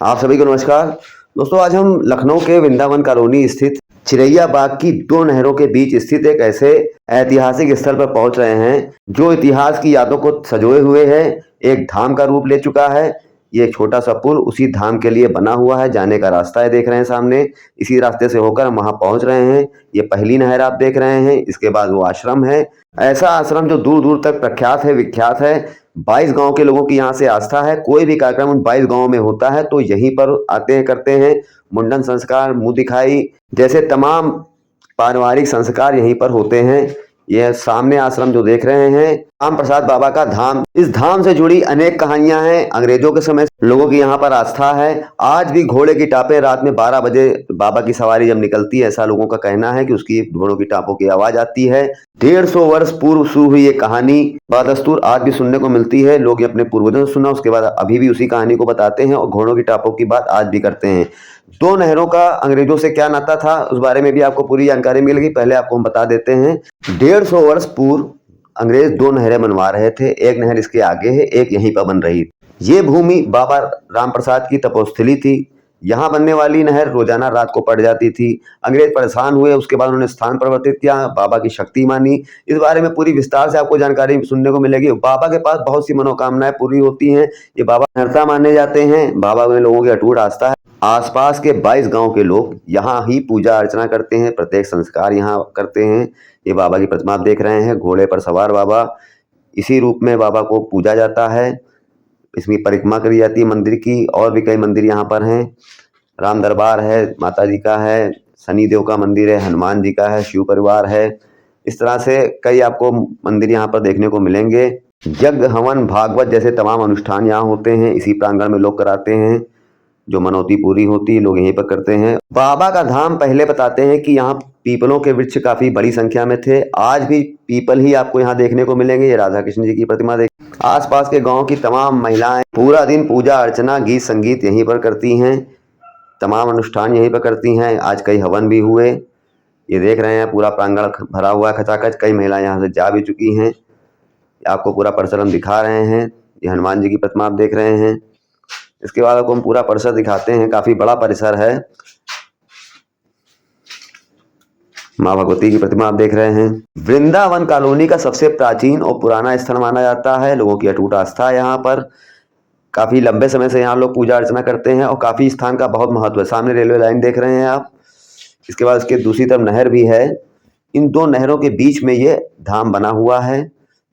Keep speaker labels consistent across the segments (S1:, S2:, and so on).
S1: आप सभी को नमस्कार। दोस्तों, आज हम लखनऊ के वृंदावन कॉलोनी स्थित चिरैया बाग की दो नहरों के बीच स्थित एक ऐसे ऐतिहासिक स्थल पर पहुंच रहे हैं जो इतिहास की यादों को संजोए हुए है, एक धाम का रूप ले चुका है। ये एक छोटा सा पुल उसी धाम के लिए बना हुआ है। जाने का रास्ता है, देख रहे हैं सामने। इसी रास्ते से होकर हम वहां पहुंच रहे हैं। ये पहली नहर आप देख रहे हैं, इसके बाद वो आश्रम है। ऐसा आश्रम जो दूर दूर तक प्रख्यात है, विख्यात है। 22 गांव के लोगों की यहाँ से आस्था है। कोई भी कार्यक्रम उन 22 गांवों में होता है तो यहीं पर आते हैं, करते हैं। मुंडन संस्कार, मुंह दिखाई जैसे तमाम पारिवारिक संस्कार यहीं पर होते हैं। यह सामने आश्रम जो देख रहे हैं, राम प्रसाद बाबा का धाम। इस धाम से जुड़ी अनेक कहानियां हैं। अंग्रेजों के समय लोगों की यहाँ पर आस्था है। आज भी घोड़े की टापें रात में 12 बजे बाबा की सवारी जब निकलती है, ऐसा लोगों का कहना है कि उसकी घोड़ों की टापों की आवाज आती है। 150 वर्ष पूर्व शुरू हुई ये कहानी बदस्तूर आज भी सुनने को मिलती है। लोग अपने पूर्वजों से सुना, उसके बाद अभी भी उसी कहानी को बताते हैं और घोड़ों की टापों की बात आज भी करते हैं। दो नहरों का अंग्रेजों से क्या नाता था, उस बारे में भी आपको पूरी जानकारी मिलेगी। पहले आपको हम बता देते हैं। 150 वर्ष पूर्व अंग्रेज दो नहरें बनवा रहे थे। एक नहर इसके आगे है, एक यहीं पर बन रही। ये भूमि बाबा राम प्रसाद की तपोस्थली थी। यहाँ बनने वाली नहर रोजाना रात को पड़ जाती थी। अंग्रेज परेशान हुए, उसके बाद उन्होंने स्थान परिवर्तित किया, बाबा की शक्ति मानी। इस बारे में पूरी विस्तार से आपको जानकारी सुनने को मिलेगी। बाबा के पास बहुत सी मनोकामनाएं पूरी होती हैं। ये बाबा नरता माने जाते हैं। बाबा में लोगों की अटूट आस्था है। आसपास के 22 गांव के लोग यहाँ ही पूजा अर्चना करते हैं, प्रत्येक संस्कार यहाँ करते हैं। ये बाबा की प्रतिमा आप देख रहे हैं, घोड़े पर सवार बाबा। इसी रूप में बाबा को पूजा जाता है। इसकी परिक्रमा करी जाती है मंदिर की। और भी कई मंदिर यहाँ पर हैं। राम दरबार है, माता जी का है, शनिदेव का मंदिर है, हनुमान जी का है, शिव परिवार है। इस तरह से कई आपको मंदिर यहाँ पर देखने को मिलेंगे। यज्ञ, हवन, भागवत जैसे तमाम अनुष्ठान यहाँ होते हैं। इसी प्रांगण में लोग कराते हैं। जो मनौती पूरी होती है लोग यहीं पर करते हैं। बाबा का धाम पहले बताते हैं कि यहाँ पीपलों के वृक्ष काफी बड़ी संख्या में थे। आज भी पीपल ही आपको यहाँ देखने को मिलेंगे। ये राधा कृष्ण जी की प्रतिमा देख। आसपास के गांव की तमाम महिलाएं पूरा दिन पूजा अर्चना, गीत संगीत यहीं पर करती हैं। तमाम अनुष्ठान यहीं पर करती हैं। आज कई हवन भी हुए। ये देख रहे हैं, पूरा प्रांगण भरा हुआ है खचाखच। कई महिलाएं यहाँ से जा भी चुकी हैं। आपको पूरा परिसर हम दिखा रहे हैं। ये हनुमान जी की प्रतिमा आप देख रहे हैं। इसके बाद आपको हम पूरा परिसर दिखाते हैं। काफी बड़ा परिसर है। माँ भगवती की प्रतिमा आप देख रहे हैं। वृंदावन कॉलोनी का सबसे प्राचीन और पुराना स्थल माना जाता है। लोगों की अटूट आस्था है यहाँ पर। काफी लंबे समय से यहाँ लोग पूजा अर्चना करते हैं और काफी स्थान का बहुत महत्व है। सामने रेलवे लाइन देख रहे हैं आप। इसके बाद उसके दूसरी तरफ नहर भी है। इन दो नहरों के बीच में ये धाम बना हुआ है।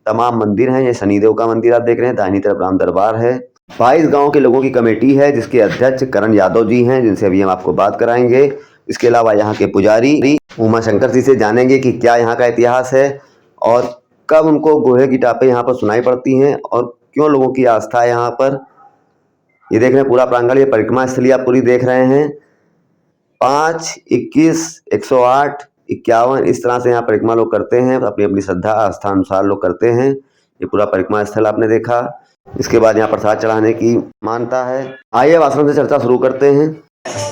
S1: तमाम मंदिर हैं। ये शनिदेव का मंदिर आप देख रहे हैं। दाहिनी तरफ राम दरबार है। 22 गांव के लोगों की कमेटी है जिसके अध्यक्ष करण यादव जी हैं, जिनसे अभी हम आपको बात कराएंगे। इसके अलावा यहाँ के पुजारी उमा शंकर जी से जानेंगे कि क्या यहाँ का इतिहास है और कब उनको घोड़े की टापें यहाँ पर सुनाई पड़ती हैं और क्यों लोगों की आस्था है यहाँ पर। ये देख रहे हैं पूरा प्रांगण। ये परिक्रमा स्थली आप पूरी देख रहे हैं। 5, 21, 108, 51 इस तरह से यहाँ परिक्रमा लोग करते हैं। अपनी अपनी श्रद्धा आस्था अनुसार लोग करते हैं। ये पूरा परिक्रमा स्थल आपने देखा। इसके बाद यहाँ प्रसाद चढ़ाने की मान्यता है। आइए अब आश्रम से चर्चा शुरू करते हैं।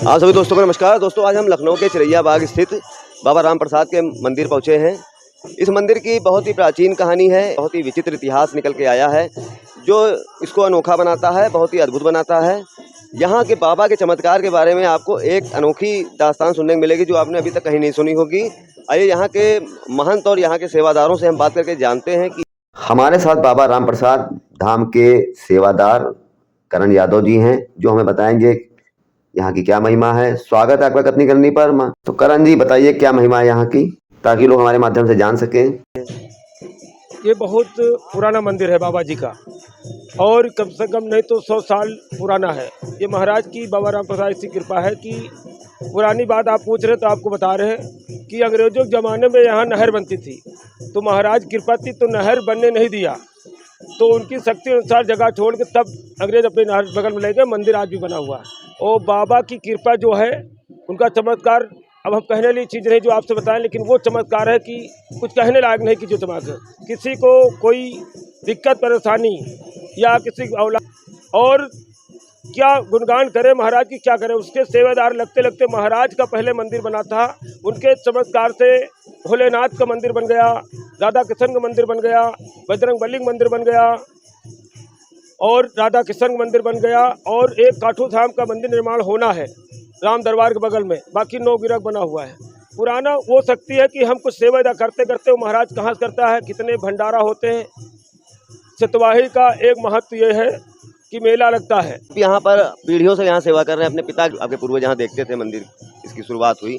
S1: आप सभी दोस्तों को नमस्कार। दोस्तों, आज हम लखनऊ के चिरैया बाग स्थित बाबा राम प्रसाद के मंदिर पहुँचे हैं। इस मंदिर की बहुत ही प्राचीन कहानी है। बहुत ही विचित्र इतिहास निकल के आया है जो इसको अनोखा बनाता है, बहुत ही अद्भुत बनाता है। यहाँ के बाबा के चमत्कार के बारे में आपको एक अनोखी दास्तान सुनने को मिलेगी जो आपने अभी तक कहीं नहीं सुनी होगी। आइए यहाँ के महंत और यहाँ के सेवादारों से हम बात करके जानते हैं कि हमारे साथ बाबा राम प्रसाद धाम के सेवादार करण यादव जी हैं, जो हमें बताएंगे यहाँ की क्या महिमा है। स्वागत है आपका कथनी करनी पर। तो करण जी बताइए क्या महिमा है यहाँ की, ताकि लोग हमारे माध्यम से जान सकें।
S2: ये बहुत पुराना मंदिर है बाबा जी का और कम से कम नहीं तो 100 साल पुराना है। ये महाराज की बाबा राम प्रसाद की कृपा है कि पुरानी बात आप पूछ रहे तो आपको बता रहे हैं कि अंग्रेजों के ज़माने में यहाँ नहर बनती थी तो महाराज कृपा थी तो नहर बनने नहीं दिया। तो उनकी शक्ति अनुसार जगह छोड़ के तब अंग्रेज अपने नहर बगल में ले गए। मंदिर आज भी बना हुआ है और बाबा की कृपा जो है उनका चमत्कार अब हम कहने वाली चीज़ नहीं जो आपसे बताएं, लेकिन वो चमत्कार है कि कुछ कहने लायक नहीं कि जो चमत्कार किसी को कोई दिक्कत परेशानी या किसी औलाद और क्या गुणगान करे महाराज की, क्या करे। उसके सेवादार लगते लगते महाराज का पहले मंदिर बना था। उनके चमत्कार से भोलेनाथ का मंदिर बन गया, राधा कृष्ण का मंदिर बन गया, बजरंग बली का मंदिर बन गया, और राधा कृष्ण का मंदिर बन गया और एक काठू धाम का मंदिर निर्माण होना है राम दरबार के बगल में, बाकी 9 गिरक बना हुआ है। पुराना वो शक्ति है कि हम कुछ सेवा अदा करते करते वो महाराज कहाँ से करता है, कितने भंडारा होते हैं। सतवाही का एक महत्व ये है कि मेला लगता है।
S1: यहाँ पर पीढ़ियों से यहाँ सेवा कर रहे हैं, अपने पिता आपके पूर्वज यहाँ देखते थे मंदिर इसकी शुरुआत हुई,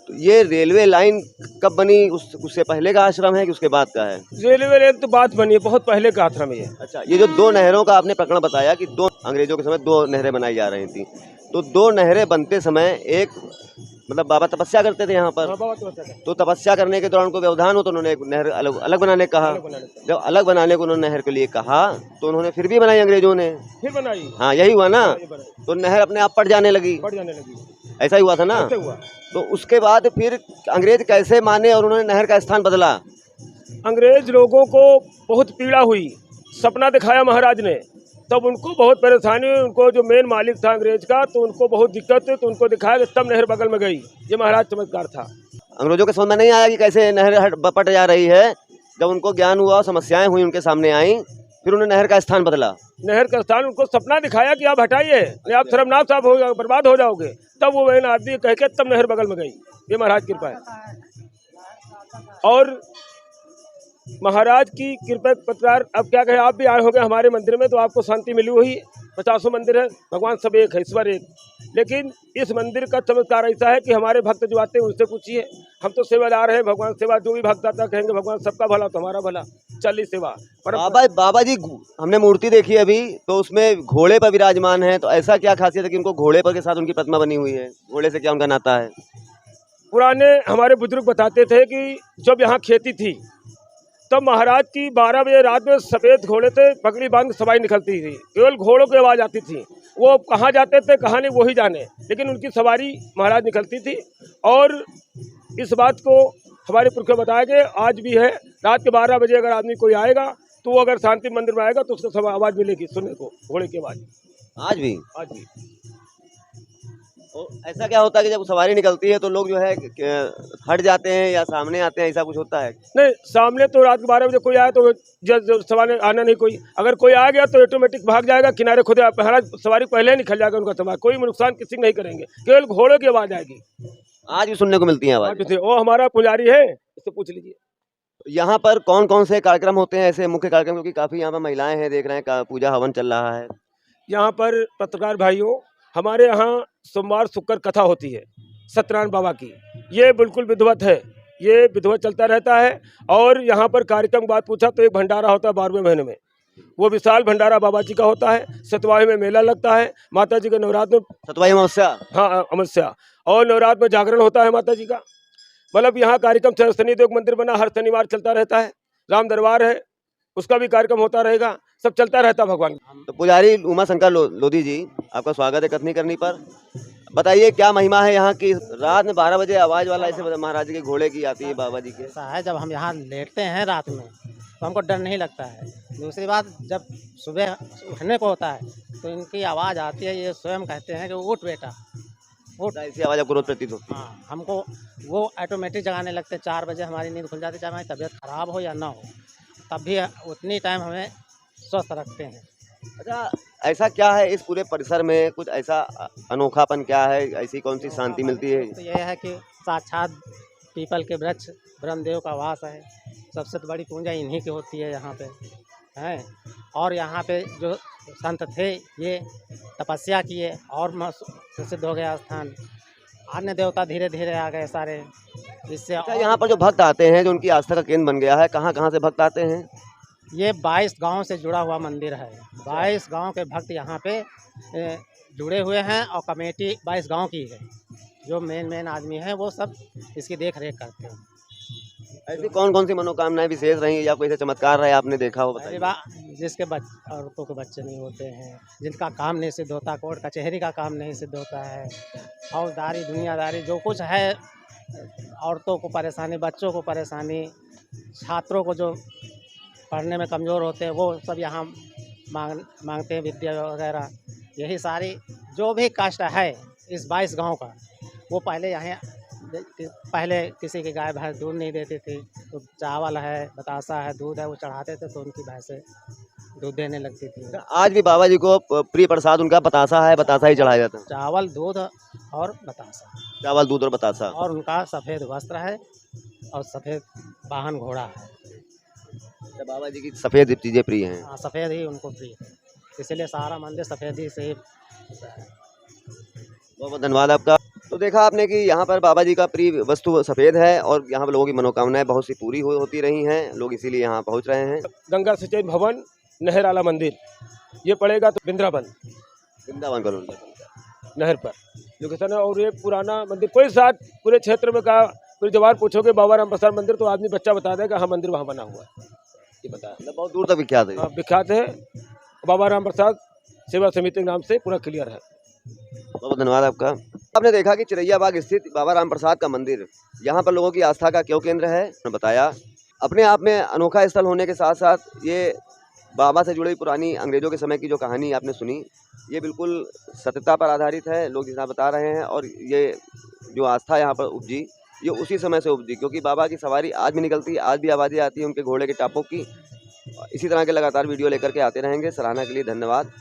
S1: तो ये रेलवे लाइन कब बनी, उससे पहले का आश्रम है कि उसके बाद का है?
S2: रेलवे लाइन तो बात बनी है, बहुत पहले का आश्रम है ये।
S1: अच्छा, ये जो 2 नहरों का आपने प्रकरण बताया कि 2 अंग्रेजों के समय 2 नहरें बनाई जा रही थी, तो 2 नहरें बनते समय एक मतलब बाबा तपस्या करते थे यहाँ पर,
S2: हाँ, बाबा तपस्या करते
S1: तो तपस्या करने के दौरान उनको व्यवधान हो तो उन्होंने एक नहर अलग बनाने कहा।
S2: अलग बनाने का।
S1: जब अलग बनाने को उन्होंने नहर के लिए कहा तो उन्होंने फिर भी बनाई अंग्रेजों ने।
S2: फिर बनाई,
S1: हाँ, यही हुआ ना,
S2: ये बनाई,
S1: तो नहर अपने आप पट जाने लगी,
S2: बढ़ जाने लगी,
S1: ऐसा ही हुआ था ना।
S2: ऐसे हुआ।
S1: तो उसके बाद फिर अंग्रेज कैसे माने और उन्होंने नहर का स्थान बदला?
S2: अंग्रेज लोगों को बहुत पीड़ा हुई, सपना दिखाया महाराज ने, तब उनको बहुत परेशानी हुई। उनको जो मेन मालिक था अंग्रेज का, तो उनको बहुत दिक्कत हुई, तो उनको दिखाया कि तब नहर बगल में गई। ये महाराज चमत्कार था।
S1: अंग्रेजों के समझ में नहीं आया कि कैसे नहर पट जा रही है। जब उनको ज्ञान हुआ, समस्याएं हुई, उनके सामने आई, फिर उन्होंने नहर का स्थान बदला।
S2: नहर का स्थान उनको सपना दिखाया कि आप हटाइए, नहीं आप शर्मनाक साहब हो जाओगे, बर्बाद हो जाओगे। तब वो मेन आदमी कह के तब नहर बगल में गई। ये महाराज की कृपा है। और महाराज की कृपा के प्रकार अब क्या कहें, आप भी आए होंगे हमारे मंदिर में तो आपको शांति मिली हुई। 50 मंदिर है, भगवान सब एक है, ईश्वर एक, लेकिन इस मंदिर का चमत्कार ऐसा है कि हमारे भक्त जो आते हैं उनसे पूछिए। हम तो सेवादार हैं, भगवान सेवा, जो भी भक्त आता कहेंगे भगवान सबका भला तुम्हारा भला, चली सेवा। पर
S1: बाबा जी, हमने मूर्ति देखी अभी, तो उसमें घोड़े पर विराजमान है, तो ऐसा क्या खासियत है कि उनको घोड़े पर के साथ उनकी प्रतिमा बनी हुई है? घोड़े से क्या उनका नाता है?
S2: पुराने हमारे बुजुर्ग बताते थे कि जब यहाँ खेती थी तब महाराज की 12 बजे रात में सफ़ेद घोड़े से पगड़ी बांध के सवारी निकलती थी। केवल घोड़ों की आवाज़ आती थी, वो कहाँ जाते थे कहाँ नहीं वो ही जाने, लेकिन उनकी सवारी महाराज निकलती थी। और इस बात को हमारे पुरखे बताया कि आज भी है, रात के 12 बजे अगर आदमी कोई आएगा तो वो अगर शांति मंदिर में आएगा तो उसको सब आवाज़ मिलेगी सुनने को, घोड़े की आवाज़।
S1: आज भी?
S2: आज भी।
S1: तो ऐसा क्या होता है कि जब सवारी निकलती है तो लोग जो है हट जाते हैं या सामने आते हैं, ऐसा कुछ होता है?
S2: नहीं, सामने तो रात के 12 बजे कोई आया तो सवारी आना नहीं, कोई अगर कोई आ गया तो ऑटोमेटिक भाग जाएगा किनारे, खुद महाराज सवारी पहले ही निकल जाएगा उनका समाज, कोई नुकसान किसी नहीं करेंगे, केवल घोड़ों की आवाज़ आएगी।
S1: आज भी सुनने को मिलती है आवाज़?
S2: वो हमारा पुजारी है, इससे पूछ लीजिए।
S1: यहाँ पर कौन कौन से कार्यक्रम होते हैं ऐसे मुख्य कार्यक्रम, क्योंकि काफ़ी यहाँ पर महिलाएं हैं, देख रहे हैं पूजा हवन चल रहा है।
S2: यहाँ पर पत्रकार भाइयों, हमारे यहाँ सोमवार शुक्र कथा होती है सत्यनारायण बाबा की, ये बिल्कुल विधिवत है, ये विधिवत चलता रहता है। और यहाँ पर कार्यक्रम बात पूछा तो एक भंडारा होता है 12वें महीने में, वो विशाल भंडारा बाबा जी का होता है। सतवाही में मेला लगता है, माता जी के नवरात्र में,
S1: सतवाही अमावस्या,
S2: हाँ अमावस्या, और नवरात्र में जागरण होता है माता जी का। मतलब यहाँ कार्यक्रम शनिदेव मंदिर बना हर शनिवार चलता रहता है, राम दरबार है उसका भी कार्यक्रम होता रहेगा, सब चलता रहता भगवान।
S1: तो पुजारी उमा शंकर लोधी जी, आपका स्वागत है कथनी करनी पर। बताइए क्या महिमा है यहाँ की? रात में 12 बजे आवाज़ वाला ऐसे महाराज के घोड़े की आती है बाबा जी के।
S3: ऐसा है, जब हम यहाँ लेटते हैं रात में तो हमको डर नहीं लगता है। दूसरी बात, जब सुबह उठने को होता है तो इनकी आवाज़ आती है, ये स्वयं कहते हैं कि उठ बेटा उठ।
S1: ऐसी आवाज़ आपको रोज प्रतीत होती है?
S3: हाँ, हमको वो ऑटोमेटिक जगाने लगते। 4 बजे हमारी नींद खुल जाती, चाहे हमारी तबीयत खराब हो या ना हो, तब भी उतनी टाइम हमें स्वस्थ रखते हैं।
S1: अच्छा, ऐसा क्या है इस पूरे परिसर में, कुछ ऐसा अनोखापन क्या है, ऐसी कौन सी शांति मिलती है?
S3: तो यह है कि साक्षात पीपल के वृक्ष ब्रह्मदेव का वास है, सबसे तो बड़ी पूजा इन्हीं की होती है यहाँ पे हैं। और यहाँ पे जो संत थे ये तपस्या किए और प्रसिद्ध हो गया स्थान। अन्य देवता धीरे धीरे आ गए सारे, जिससे
S1: अच्छा, यहाँ पर जो भक्त आते हैं, जो उनकी आस्था का केंद्र बन गया है, कहाँ कहाँ से भक्त आते हैं?
S3: ये 22 गांव से जुड़ा हुआ मंदिर है। 22 गांव के भक्त यहाँ पे जुड़े हुए हैं और कमेटी 22 गांव की है। जो मेन आदमी हैं वो सब इसकी देख रेख करते हैं।
S1: ऐसी कौन कौन सी मनोकामनाएं विशेष रही या कोई ऐसा चमत्कार रहा आपने देखा हो, बताइए।
S3: जिसके औरतों के बच्चे नहीं होते हैं, जिनका काम नहीं सिद्ध होता, कोर्ट कचहरी का काम नहीं सिद्ध होता है, फौजदारी दुनियादारी जो कुछ है, औरतों को परेशानी, बच्चों को परेशानी, छात्रों को जो पढ़ने में कमज़ोर होते हैं वो सब यहाँ मांगते हैं विद्या वगैरह। यही सारी जो भी कष्ट है इस 22 गांव का, वो पहले किसी की गाय भैंस दूध नहीं देती थी, तो चावल है, बतासा है, दूध है, वो चढ़ाते थे तो उनकी भैंसें दूध देने लगती थी।
S1: आज भी बाबा जी को प्रिय प्रसाद उनका बतासा है, बतासा ही चढ़ाया जाता है।
S3: चावल, दूध और बतासा,
S1: चावल, दूध और बतासा।
S3: और उनका सफ़ेद वस्त्र है और सफ़ेद वाहन घोड़ा है।
S1: तो बाबा जी की सफ़ेद चीज़ें प्रिय हैं।
S3: हाँ, सफ़ेद ही उनको प्रिय है, इसीलिए सारा मंदिर सफ़ेद ही से होता है।
S1: बहुत बहुत धन्यवाद आपका। तो देखा आपने कि यहाँ पर बाबा जी का प्रिय वस्तु सफ़ेद है और यहाँ पर लोगों की मनोकामनाएं बहुत सी पूरी होती रही हैं, लोग इसीलिए यहाँ पहुँच रहे हैं।
S2: गंगा सिंचाई भवन, नहर वाला मंदिर, ये पड़ेगा तो वृंदावन
S1: वृंदावन करो
S2: नहर पर लोकेशन है। और ये पुराना मंदिर कोई साथ पूरे क्षेत्र में का पूरे जवार पूछोगे बाबा राम प्रसाद मंदिर तो आदमी बच्चा बता देगा हाँ मंदिर वहाँ बना हुआ है, ये बता
S1: मतलब बहुत दूर तक विख्यात है।
S2: हाँ विख्यात है। बाबा राम प्रसाद सेवा समिति के नाम से पूरा क्लियर है।
S1: बहुत बहुत धन्यवाद आपका। आपने देखा कि चिरैया बाग स्थित बाबा राम प्रसाद का मंदिर यहाँ पर लोगों की आस्था का क्यों केंद्र है। उन्होंने बताया अपने आप में अनोखा स्थल होने के साथ साथ ये बाबा से जुड़ी पुरानी अंग्रेजों के समय की जो कहानी आपने सुनी, ये बिल्कुल सत्यता पर आधारित है, लोग जितना बता रहे हैं। और ये जो आस्था यहाँ पर उपजी, ये उसी समय से उपजी, क्योंकि बाबा की सवारी आज भी निकलती है, आज भी आवाज़ें आती है उनके घोड़े के टापों की। इसी तरह के लगातार वीडियो लेकर के आते रहेंगे। सराहना के लिए धन्यवाद।